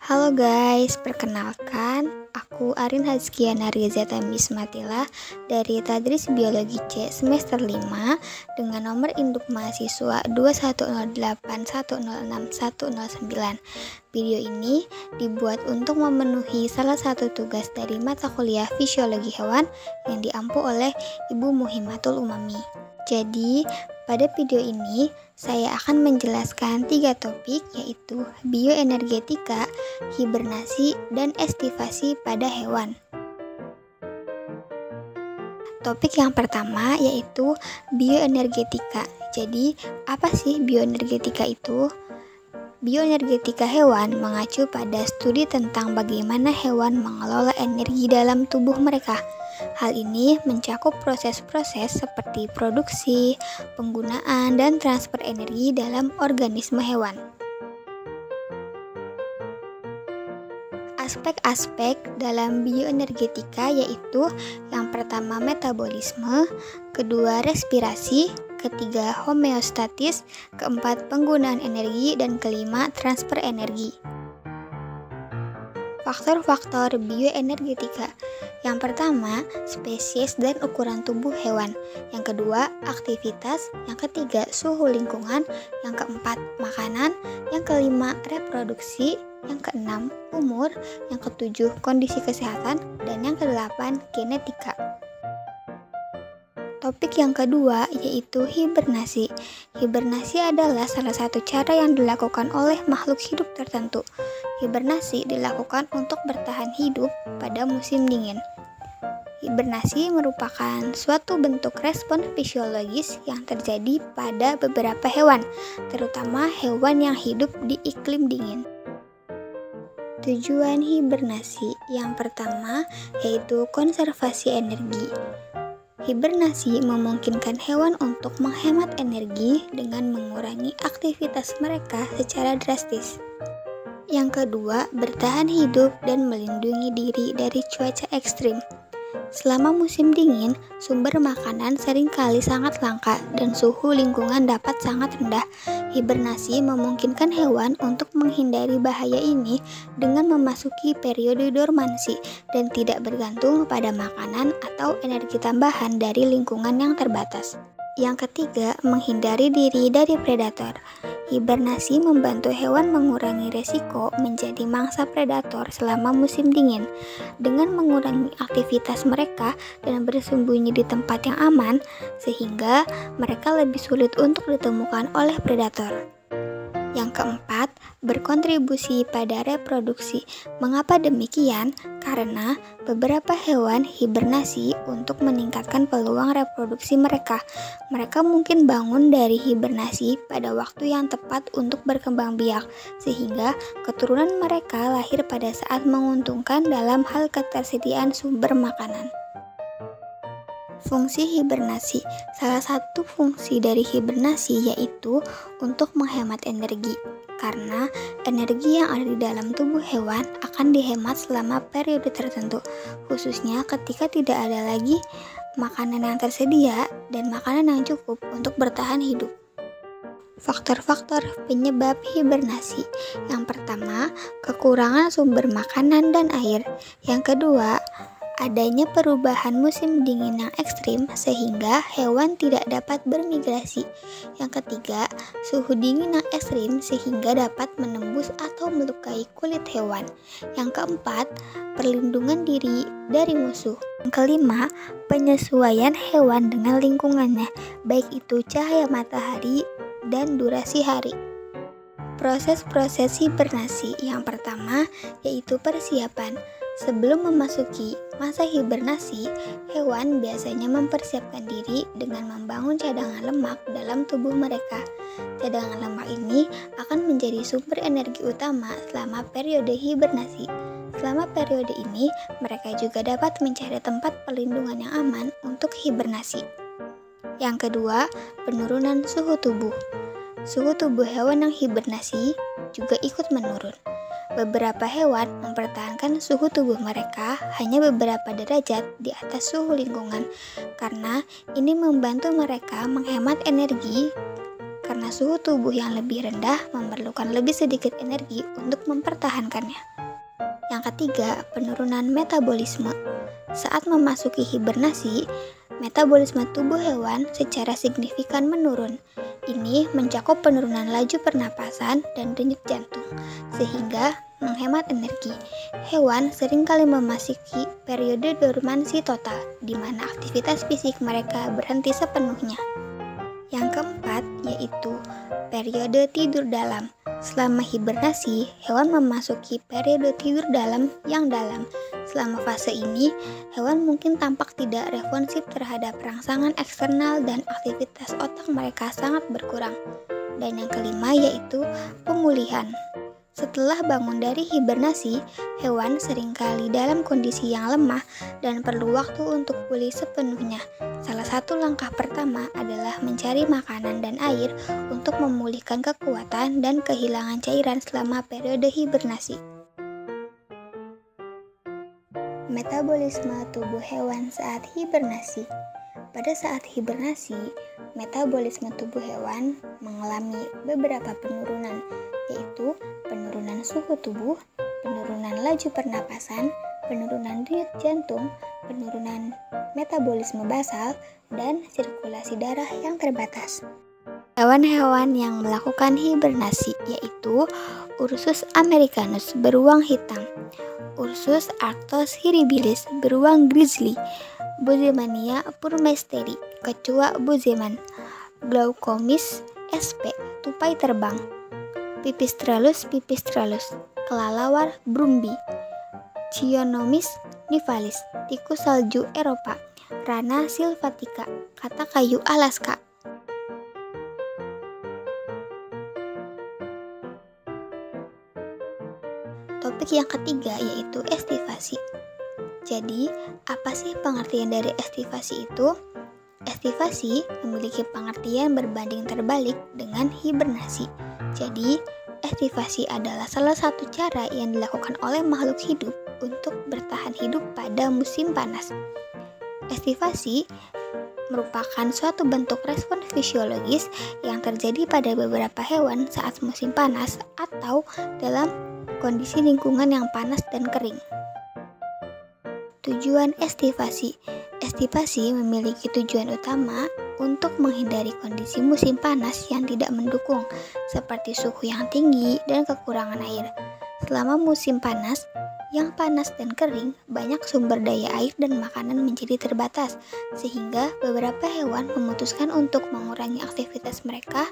Halo guys, perkenalkan, aku Arin Hazkia Narizata Mismatila dari Tadris Biologi C semester 5 dengan nomor induk mahasiswa 21081061009. Video ini dibuat untuk memenuhi salah satu tugas dari mata kuliah Fisiologi Hewan yang diampu oleh Ibu Muhimatul Umami. Jadi, pada video ini saya akan menjelaskan 3 topik, yaitu bioenergetika, hibernasi, dan estivasi pada hewan. Topik yang pertama yaitu bioenergetika. Jadi, apa sih bioenergetika itu? Bioenergetika hewan mengacu pada studi tentang bagaimana hewan mengelola energi dalam tubuh mereka. Hal ini mencakup proses-proses seperti produksi, penggunaan, dan transfer energi dalam organisme hewan. Aspek-aspek dalam bioenergetika yaitu yang pertama metabolisme, kedua respirasi, ketiga homeostatis, keempat penggunaan energi, dan kelima transfer energi. Faktor-faktor bioenergetika. Yang pertama, spesies dan ukuran tubuh hewan. Yang kedua, aktivitas. Yang ketiga, suhu lingkungan. Yang keempat, makanan. Yang kelima, reproduksi. Yang keenam, umur. Yang ketujuh, kondisi kesehatan. Dan yang kedelapan, genetika. Topik yang kedua yaitu hibernasi. Hibernasi adalah salah satu cara yang dilakukan oleh makhluk hidup tertentu. Hibernasi dilakukan untuk bertahan hidup pada musim dingin. Hibernasi merupakan suatu bentuk respon fisiologis yang terjadi pada beberapa hewan, terutama hewan yang hidup di iklim dingin. Tujuan hibernasi yang pertama yaitu konservasi energi. Hibernasi memungkinkan hewan untuk menghemat energi dengan mengurangi aktivitas mereka secara drastis. Yang kedua, bertahan hidup dan melindungi diri dari cuaca ekstrim. Selama musim dingin, sumber makanan seringkali sangat langka dan suhu lingkungan dapat sangat rendah. Hibernasi memungkinkan hewan untuk menghindari bahaya ini dengan memasuki periode dormansi dan tidak bergantung pada makanan atau energi tambahan dari lingkungan yang terbatas. Yang ketiga, menghindari diri dari predator. Hibernasi membantu hewan mengurangi resiko menjadi mangsa predator selama musim dingin. Dengan mengurangi aktivitas mereka dan bersembunyi di tempat yang aman, sehingga mereka lebih sulit untuk ditemukan oleh predator. Yang keempat, berkontribusi pada reproduksi. Mengapa demikian? Karena beberapa hewan hibernasi untuk meningkatkan peluang reproduksi mereka. Mereka mungkin bangun dari hibernasi pada waktu yang tepat untuk berkembang biak, sehingga keturunan mereka lahir pada saat menguntungkan dalam hal ketersediaan sumber makanan. Fungsi hibernasi. Salah satu fungsi dari hibernasi yaitu untuk menghemat energi, karena energi yang ada di dalam tubuh hewan akan dihemat selama periode tertentu, khususnya ketika tidak ada lagi makanan yang tersedia dan makanan yang cukup untuk bertahan hidup. Faktor-faktor penyebab hibernasi. Yang pertama, kekurangan sumber makanan dan air. Yang kedua, adanya perubahan musim dingin yang ekstrim sehingga hewan tidak dapat bermigrasi. Yang ketiga, suhu dingin yang ekstrim sehingga dapat menembus atau melukai kulit hewan. Yang keempat, perlindungan diri dari musuh. Yang kelima, penyesuaian hewan dengan lingkungannya, baik itu cahaya matahari dan durasi hari. Proses-proses hibernasi yang pertama yaitu persiapan. Sebelum memasuki masa hibernasi, hewan biasanya mempersiapkan diri dengan membangun cadangan lemak dalam tubuh mereka. Cadangan lemak ini akan menjadi sumber energi utama selama periode hibernasi. Selama periode ini, mereka juga dapat mencari tempat perlindungan yang aman untuk hibernasi. Yang kedua, penurunan suhu tubuh. Suhu tubuh hewan yang hibernasi juga ikut menurun. Beberapa hewan mempertahankan suhu tubuh mereka hanya beberapa derajat di atas suhu lingkungan, karena ini membantu mereka menghemat energi karena karena suhu tubuh yang lebih rendah memerlukan lebih sedikit energi untuk mempertahankannya. Yang ketiga, penurunan metabolisme. Saat memasuki hibernasi, metabolisme tubuh hewan secara signifikan menurun. Ini mencakup penurunan laju pernapasan dan denyut jantung, sehingga menghemat energi. Hewan seringkali memasuki periode dormansi total, di mana aktivitas fisik mereka berhenti sepenuhnya. Yang keempat, yaitu periode tidur dalam. Selama hibernasi, hewan memasuki periode tidur dalam yang dalam. Selama fase ini, hewan mungkin tampak tidak responsif terhadap rangsangan eksternal dan aktivitas otak mereka sangat berkurang. Dan yang kelima yaitu pemulihan. Setelah bangun dari hibernasi, hewan seringkali dalam kondisi yang lemah dan perlu waktu untuk pulih sepenuhnya. Salah satu langkah pertama adalah mencari makanan dan air untuk memulihkan kekuatan dan kehilangan cairan selama periode hibernasi. Metabolisme tubuh hewan saat hibernasi. Pada saat hibernasi, metabolisme tubuh hewan mengalami beberapa penurunan, yaitu penurunan suhu tubuh, penurunan laju pernapasan, penurunan denyut jantung, penurunan metabolisme basal, dan sirkulasi darah yang terbatas. Hewan-hewan yang melakukan hibernasi yaitu Ursus americanus beruang hitam, Ursus arctos horribilis beruang grizzly, Bozemania purmesteri kecoa bozeman, Glaucomys sp tupai terbang, Pipistrellus kelelawar Brumby, Chionomys nivalis tikus salju Eropa, Rana sylvatica kata kayu Alaska. Topik yang ketiga yaitu estivasi. Jadi, apa sih pengertian dari estivasi itu? Estivasi memiliki pengertian berbanding terbalik dengan hibernasi. Jadi, estivasi adalah salah satu cara yang dilakukan oleh makhluk hidup untuk bertahan hidup pada musim panas. Estivasi merupakan suatu bentuk respons fisiologis yang terjadi pada beberapa hewan saat musim panas atau dalam kondisi lingkungan yang panas dan kering. Tujuan estivasi. Estivasi memiliki tujuan utama untuk menghindari kondisi musim panas yang tidak mendukung, seperti suhu yang tinggi dan kekurangan air. Selama musim panas, yang panas dan kering, banyak sumber daya air dan makanan menjadi terbatas, sehingga beberapa hewan memutuskan untuk mengurangi aktivitas mereka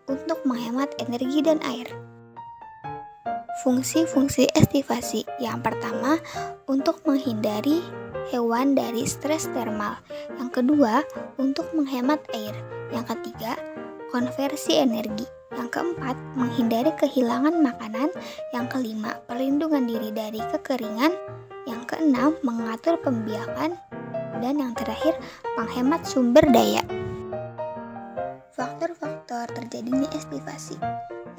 untuk menghemat energi dan air. Fungsi-fungsi estivasi. Yang pertama, untuk menghindari hewan dari stres termal. Yang kedua, untuk menghemat air. Yang ketiga, konversi energi. Yang keempat, menghindari kehilangan makanan. Yang kelima, perlindungan diri dari kekeringan. Yang keenam, mengatur pembiakan. Dan yang terakhir, menghemat sumber daya. Faktor-faktor terjadinya estivasi.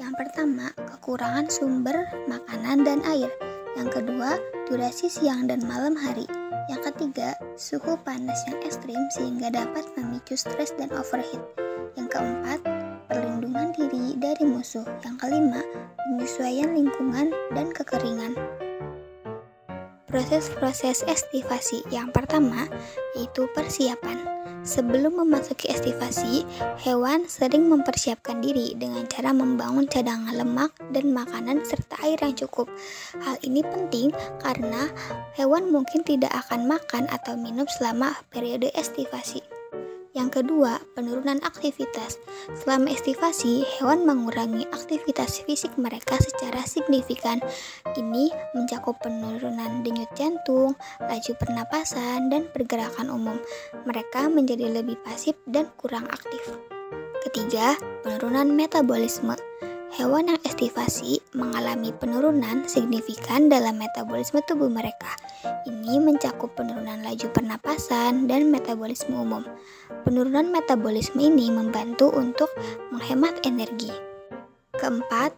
Yang pertama, kekurangan sumber makanan dan air. Yang kedua, durasi siang dan malam hari. Yang ketiga, suhu panas yang ekstrim sehingga dapat memicu stres dan overheat. Yang keempat, perlindungan diri dari musuh. Yang kelima, penyesuaian lingkungan dan kekeringan. Proses-proses estivasi. Yang pertama, yaitu persiapan. Sebelum memasuki estivasi, hewan sering mempersiapkan diri dengan cara membangun cadangan lemak dan makanan serta air yang cukup. Hal ini penting karena hewan mungkin tidak akan makan atau minum selama periode estivasi. Yang kedua, penurunan aktivitas. Selama estivasi, hewan mengurangi aktivitas fisik mereka secara signifikan. Ini mencakup penurunan denyut jantung, laju pernapasan, dan pergerakan umum. Mereka menjadi lebih pasif dan kurang aktif. Ketiga, penurunan metabolisme. Hewan yang estivasi mengalami penurunan signifikan dalam metabolisme tubuh mereka. Ini mencakup penurunan laju pernapasan dan metabolisme umum. Penurunan metabolisme ini membantu untuk menghemat energi. Keempat,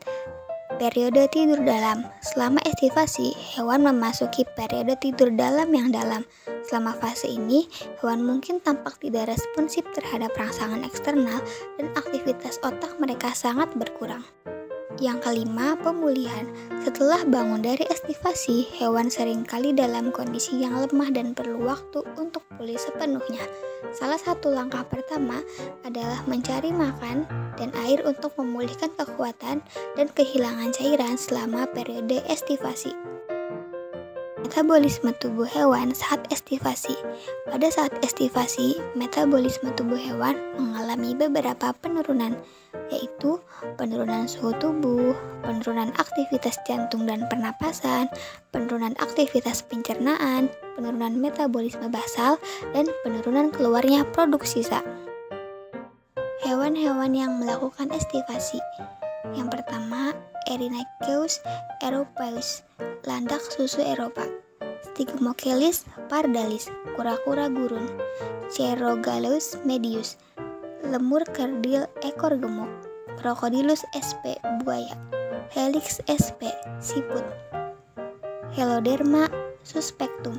Periode tidur dalam. Selama estivasi, hewan memasuki periode tidur dalam yang dalam. Selama fase ini, hewan mungkin tampak tidak responsif terhadap rangsangan eksternal dan aktivitas otak mereka sangat berkurang. Yang kelima, pemulihan. Setelah bangun dari estivasi, hewan seringkali dalam kondisi yang lemah dan perlu waktu untuk pulih sepenuhnya. Salah satu langkah pertama adalah mencari makan dan air untuk memulihkan kekuatan dan kehilangan cairan selama periode estivasi. Metabolisme tubuh hewan saat estivasi. Pada saat estivasi, metabolisme tubuh hewan mengalami beberapa penurunan, yaitu penurunan suhu tubuh, penurunan aktivitas jantung dan pernapasan, penurunan aktivitas pencernaan, penurunan metabolisme basal, dan penurunan keluarnya produk sisa. Hewan-hewan yang melakukan estivasi. Yang pertama, Erinaceus europaeus, landak susu Eropa. Stygmocheilus pardalis, kura-kura gurun. Cerogallus medius, lemur kerdil ekor gemuk. Crocodylus sp, buaya. Helix sp, siput. Heloderma suspectum,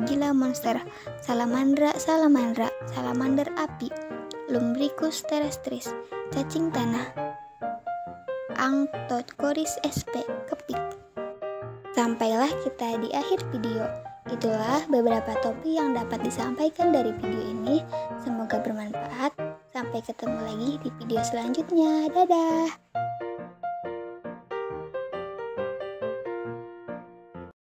gila monster. Salamander api. Lumbricus terrestris, cacing tanah. Anktothoris sp, kepik. Sampailah kita di akhir video. Itulah beberapa topik yang dapat disampaikan dari video ini. Semoga bermanfaat. Sampai ketemu lagi di video selanjutnya. Dadah!